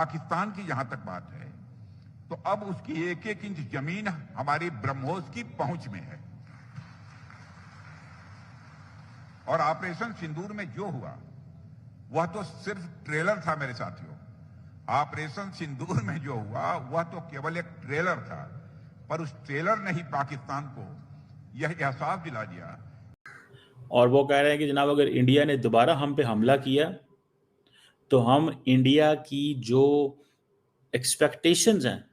पाकिस्तान की जहां तक बात है तो अब उसकी एक एक इंच जमीन हमारी ब्रह्मोस की पहुंच में है। और ऑपरेशन सिंदूर में जो हुआ वह तो सिर्फ ट्रेलर था मेरे साथियों। ऑपरेशन सिंदूर में जो हुआ वह तो केवल एक ट्रेलर था, पर उस ट्रेलर ने ही पाकिस्तान को यह एहसास दिला दिया। और वो कह रहे हैं कि जनाब अगर इंडिया ने दोबारा हम पे हमला किया तो हम इंडिया की जो एक्सपेक्टेशंस हैं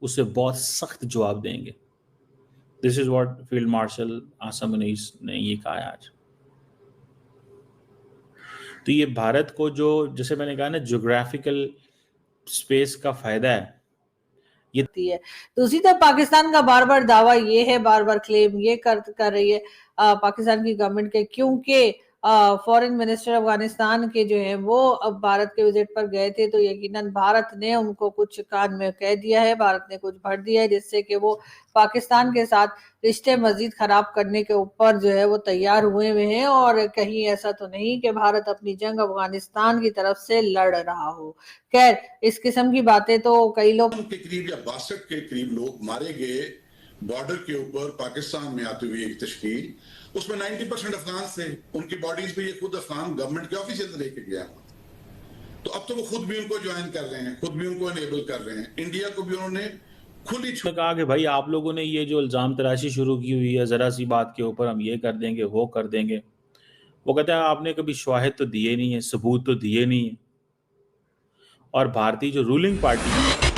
उसे बहुत सख्त जवाब देंगे। This is what field marshal Asim Munir ने ये कहा है आज। तो ये भारत को जो, जैसे मैंने कहा ना, ज्योग्राफिकल स्पेस का फायदा है ये है। दूसरी तरफ पाकिस्तान का बार बार दावा ये है, बार बार क्लेम ये कर रही है पाकिस्तान की गवर्नमेंट के, क्योंकि फॉरेन मिनिस्टर अफगानिस्तान के जो है वो अब भारत के विजिट पर गए थे, तो यकीनन भारत ने उनको कुछ कान में कह दिया है, भारत ने कुछ भर दिया है, जिससे कि वो पाकिस्तान के साथ रिश्ते मजीद खराब करने के ऊपर जो है वो तैयार हुए हुए हैं। और कहीं ऐसा तो नहीं कि भारत अपनी जंग अफगानिस्तान की तरफ से लड़ रहा हो। खैर, इस किस्म की बातें तो कई लोग के करीब या 62 के करीब लोग मारे गए बॉर्डर के ऊपर पाकिस्तान में आती हुई एक तश्कील, उसमें 90% अफगान थे। उनकी बॉडीज पे ये खुद अफगान गवर्नमेंट के ऑफिसर लेके गया। तो अब तो वो खुद भी उनको ज्वाइन कर रहे हैं, खुद भी उनको एनेबल कर रहे हैं। इंडिया को भी उन्होंने खुली कहा कि भाई आप लोगों ने ये जो इल्ज़ाम तराशी शुरू की हुई है, ज़रा सी बात के ऊपर हम ये कर देंगे वो कर देंगे। वो कहते हैं आपने कभी शवाहिद तो दिए नहीं है, सबूत तो दिए नहीं है। और भारतीय जो रूलिंग पार्टी है,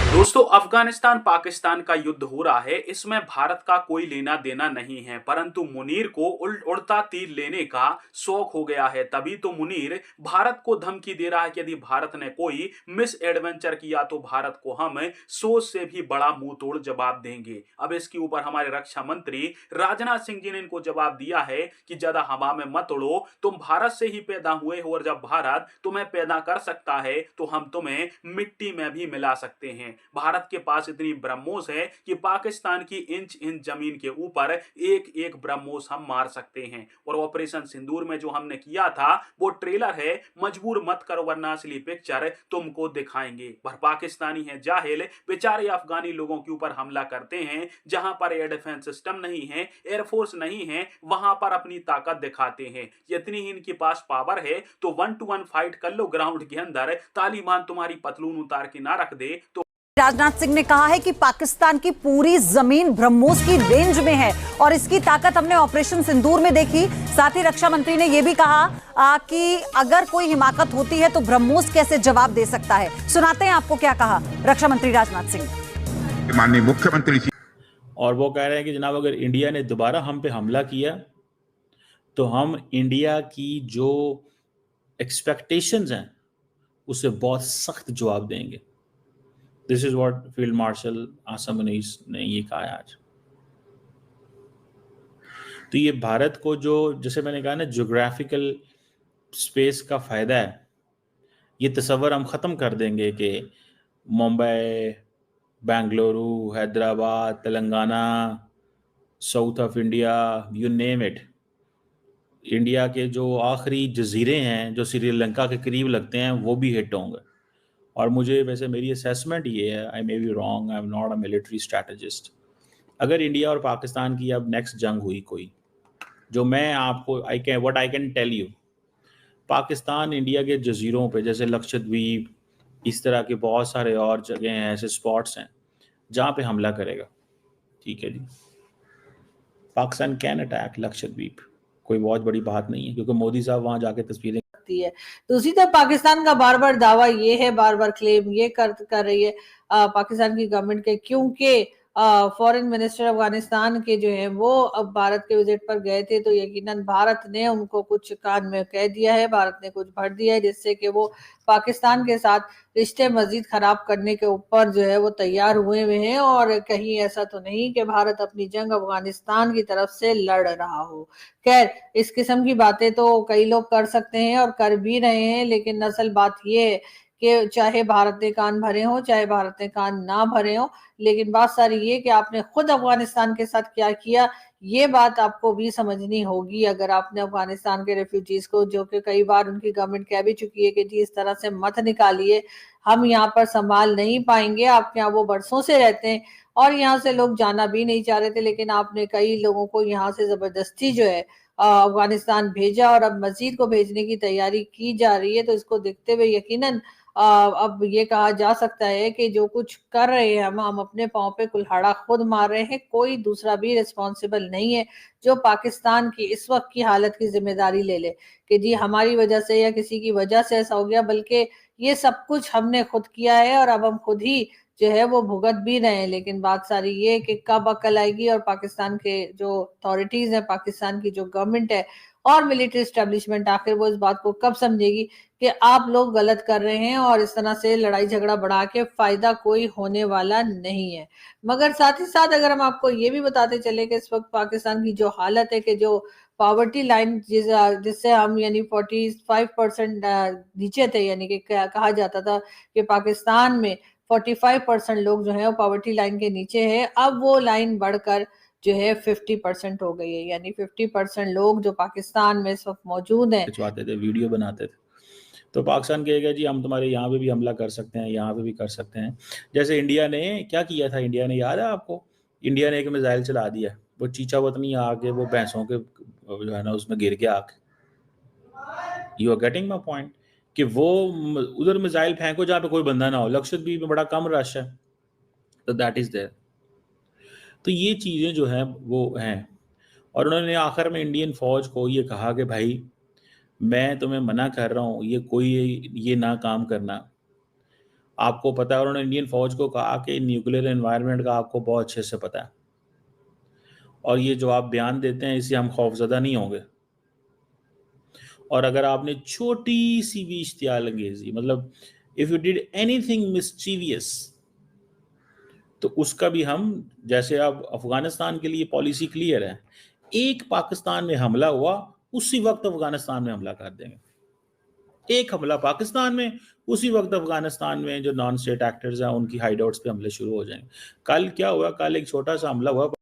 दोस्तों, अफगानिस्तान पाकिस्तान का युद्ध हो रहा है, इसमें भारत का कोई लेना देना नहीं है, परंतु मुनीर को उड़ता तीर लेने का शौक हो गया है। तभी तो मुनीर भारत को धमकी दे रहा है कि यदि भारत ने कोई मिस एडवेंचर किया तो भारत को हम सोच से भी बड़ा मुंह तोड़ जवाब देंगे। अब इसके ऊपर हमारे रक्षा मंत्री राजनाथ सिंह जी ने इनको जवाब दिया है कि ज्यादा हवा में मत उड़ो, तुम भारत से ही पैदा हुए हो और जब भारत तुम्हें पैदा कर सकता है तो हम तुम्हें मिट्टी में भी मिला सकते हैं। भारत के पास इतनी ब्रह्मोस है कि पाकिस्तान की इंच जमीन के ऊपर एक एक ब्रह्मोस हम मार सकते हैं। और ऑपरेशन सिंदूर में जो हमने किया था वो ट्रेलर है, मजबूर मत करो वरना असली पिक्चर तुमको दिखाएंगे। पर पाकिस्तानी है जाहिल, बेचारे अफगानी लोगों के ऊपर हमला करते हैं जहां पर एयर डिफेंस सिस्टम नहीं है, एयरफोर्स नहीं है, वहां पर अपनी ताकत दिखाते हैं। इतनी ही इनके पास पावर है तो 1 to 1 फाइट कर लो ग्राउंड के अंदर, तालिबान तुम्हारी पतलून उतार के ना रख दे तो। राजनाथ सिंह ने कहा है कि पाकिस्तान की पूरी जमीन ब्रह्मोस की रेंज में है और इसकी ताकत हमने ऑपरेशन सिंदूर में देखी। साथ ही रक्षा मंत्री ने यह भी कहा कि अगर कोई हिमाकत होती है तो ब्रह्मोस कैसे जवाब दे सकता है। सुनाते हैं आपको क्या कहा रक्षा मंत्री राजनाथ सिंह। माननीय मुख्यमंत्री। और वो कह रहे हैं कि जनाब अगर इंडिया ने दोबारा हम पे हमला किया तो हम इंडिया की जो एक्सपेक्टेशंस हैं उसे बहुत सख्त जवाब देंगे। This is what field marshal Asim Munir ने ये कहा है आज। तो ये भारत को जो, जैसे मैंने कहा ना, ज्योग्राफिकल स्पेस का फायदा है, ये तस्वर हम ख़त्म कर देंगे कि Mumbai, Bengaluru, Hyderabad, Telangana, south of India, you name it, India के जो आखिरी जजीरे हैं जो श्रीलंका के करीब लगते हैं वो भी हिट होंगे। और मुझे वैसे मेरी असेसमेंट ये है, I may be wrong, I am not a military strategist, अगर इंडिया और पाकिस्तान की अब नेक्स्ट जंग हुई कोई, जो मैं आपको I can tell you, Pakistan India के जजीरों पे जैसे लक्षद्वीप, इस तरह के बहुत सारे और जगह हैं, ऐसे स्पॉट्स हैं जहाँ पे हमला करेगा। ठीक है जी, पाकिस्तान कैन अटैक लक्षद्वीप, कोई बहुत बड़ी बात नहीं है, क्योंकि मोदी साहब वहां जाके तस्वीरें है। दूसरी तरफ पाकिस्तान का बार बार दावा ये है, बार बार क्लेम ये कर रही है पाकिस्तान की गवर्नमेंट के, क्योंकि फॉरेन मिनिस्टर अफगानिस्तान के जो है वो अब भारत के विजिट पर गए थे, तो यकीनन भारत ने उनको कुछ कान में कह दिया है, भारत ने कुछ भर दिया है, जिससे कि वो पाकिस्तान के साथ रिश्ते मजीद खराब करने के ऊपर जो है वो तैयार हुए हुए हैं। और कहीं ऐसा तो नहीं कि भारत अपनी जंग अफगानिस्तान की तरफ से लड़ रहा हो। खैर, इस किस्म की बातें तो कई लोग कर सकते हैं और कर भी रहे हैं, लेकिन असल बात यह है कि चाहे भारत ने कान भरे हो चाहे भारत ने कान ना भरे हो, लेकिन बात सारी ये कि आपने खुद अफगानिस्तान के साथ क्या किया, ये बात आपको भी समझनी होगी। अगर आपने अफगानिस्तान के रेफ्यूजीज को, जो कि कई बार उनकी गवर्नमेंट कह भी चुकी है कि जी इस तरह से मत निकालिए, हम यहाँ पर संभाल नहीं पाएंगे, आपके यहाँ वो बरसों से रहते हैं और यहाँ से लोग जाना भी नहीं चाह रहे थे, लेकिन आपने कई लोगों को यहाँ से जबरदस्ती जो है अफगानिस्तान भेजा और अब मजीद को भेजने की तैयारी की जा रही है। तो इसको देखते हुए यकीनन अब ये कहा जा सकता है कि जो कुछ कर रहे हैं हम अपने पांव पे कुल्हाड़ा खुद मार रहे हैं, कोई दूसरा भी रिस्पॉन्सिबल नहीं है जो पाकिस्तान की इस वक्त की हालत की जिम्मेदारी ले ले कि जी हमारी वजह से या किसी की वजह से ऐसा हो गया, बल्कि ये सब कुछ हमने खुद किया है और अब हम खुद ही जो है वो भुगत भी रहे हैं। लेकिन बात सारी ये कि कब अकल आएगी और पाकिस्तान के जो अथॉरिटीज है, पाकिस्तान की जो गवर्नमेंट है और मिलिट्री एस्टेब्लिशमेंट आखिर वो इस बात को कब समझेगी कि आप लोग गलत कर रहे हैं और इस तरह से लड़ाई झगड़ा बढ़ा के फायदा कोई होने वाला नहीं है। मगर साथ ही साथ अगर हम आपको ये भी बताते चले कि इस वक्त पाकिस्तान की जो हालत है कि जो पॉवर्टी लाइन जिससे हम यानी 45% नीचे थे, यानी कि कहा जाता था कि पाकिस्तान में 45% लोग जो है वो पॉवर्टी लाइन के नीचे है, अब वो लाइन बढ़कर जो है 50% हो गई है। यानी 50% लोग जो पाकिस्तान में इस वक्त मौजूद हैं, खिंचवाते थे, वीडियो बनाते थे। तो पाकिस्तान कहेगा जी हम तुम्हारे यहाँ पे भी हमला कर सकते हैं, यहाँ पे भी कर सकते हैं। जैसे इंडिया ने क्या किया था, इंडिया ने याद है आपको, इंडिया ने एक मिसाइल चला दिया, वो चीचा वतनी आके वो भैंसों के जो है ना उसमें गिर गया आके। You are getting my point कि वो उधर मिसाइल फेंको जहाँ पे कोई बंदा ना हो। लक्षद्वीप में बड़ा कम रश है, तो दैट इज देयर। तो ये चीज़ें जो हैं वो हैं, और उन्होंने आखिर में इंडियन फौज को ये कहा कि भाई मैं तुम्हें मना कर रहा हूँ, ये ना काम करना। आपको पता है, उन्होंने इंडियन फौज को कहा कि न्यूक्लियर एनवायरनमेंट का आपको बहुत अच्छे से पता है, और ये जो आप बयान देते हैं इससे हम खौफजदा नहीं होंगे। और अगर आपने छोटी सी भी इश्तियाल अंगेजी, मतलब if you did anything mischievous, तो उसका भी हम, जैसे अब अफगानिस्तान के लिए पॉलिसी क्लियर है, एक पाकिस्तान में हमला हुआ उसी वक्त अफगानिस्तान में हमला कर देंगे। एक हमला पाकिस्तान में, उसी वक्त अफगानिस्तान में जो नॉन स्टेट एक्टर्स हैं उनकी हाइडआउट्स पे हमले शुरू हो जाएंगे। कल क्या हुआ, कल एक छोटा सा हमला हुआ।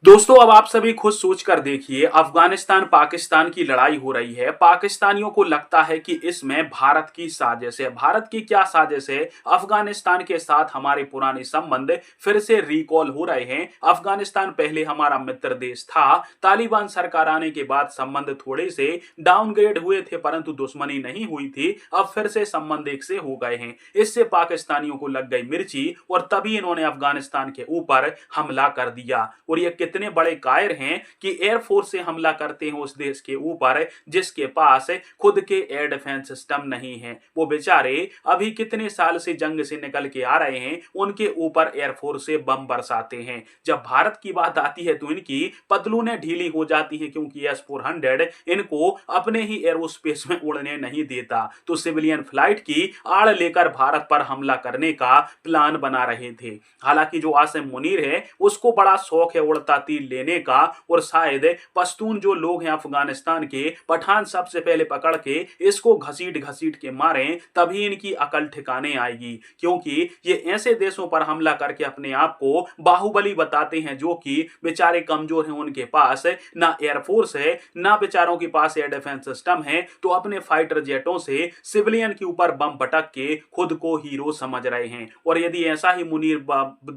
दोस्तों अब आप सभी खुद सोच कर देखिए, अफगानिस्तान पाकिस्तान की लड़ाई हो रही है। पाकिस्तानियों को लगता है कि इसमें भारत की साजिश है। भारत की क्या साजिश है? अफगानिस्तान के साथ हमारे पुराने संबंध फिर से रिकॉल हो रहे हैं। अफगानिस्तान पहले हमारा मित्र देश था, तालिबान सरकार आने के बाद संबंध थोड़े से डाउनग्रेड हुए थे, परंतु दुश्मनी नहीं हुई थी। अब फिर से संबंध एक से हो गए हैं। इससे पाकिस्तानियों को लग गई मिर्ची और तभी इन्होंने अफगानिस्तान के ऊपर हमला कर दिया। और ये कितने बड़े कायर हैं कि एयरफोर्स से हमला करते हैं उस देश के ऊपर जिसके पास खुद के एयर डिफेंस सिस्टम नहीं है। वो बेचारे अभी कितने साल से जंग से निकल के आ रहे हैं, उनके ऊपर एयरफोर्स से बम बरसाते हैं। जब भारत की बात आती है तो इनकी पतलूनें ढीली हो जाती हैं, क्योंकि S-400 इनको अपने ही एरोस्पेस में उड़ने नहीं देता। तो सिविलियन फ्लाइट की आड़ लेकर भारत पर हमला करने का प्लान बना रहे थे। हालांकि जो आसिम मुनीर है उसको बड़ा शौक है उड़ता तीर लेने का, और शायद पश्तून जो लोग हैं अफगानिस्तान के, पठान सबसे पहले पकड़ के इसको घसीट घसीट के मारें, तभी इनकी अकल ठिकाने आएगी। क्योंकि ये ऐसे देशों पर हमला करके अपने आप को बाहुबली बताते हैं जो कि बेचारे कमजोर हैं, उनके पास ना एयरफोर्स है ना बेचारों के पास एयर डिफेंस सिस्टम है, तो अपने फाइटर जेटों से सिविलियन के ऊपर बम पटक के खुद को हीरो समझ रहे हैं। और यदि ऐसा ही मुनीर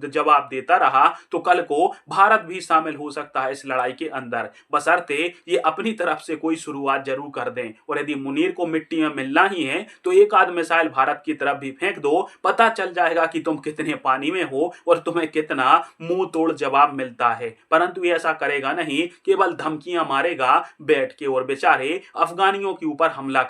जवाब देता रहा तो कल को भारत भी शामिल हो सकता है इस लड़ाई के अंदर, बशर्ते ये अपनी तरफ से कोई शुरुआत जरूर कर दें। और यदि मुनीर को मिट्टी में मिलना ही है तो एक आध मिसाइल भारत की तरफ भी फेंक दो, पता चल जाएगा कि तुम कितने पानी में हो और तुम्हें कितना मुंह तोड़ जवाब मिलता है। परंतु ये ऐसा करेगा नहीं, केवल धमकियां मारेगा बैठ के और बेचारे अफगानियों के ऊपर हमला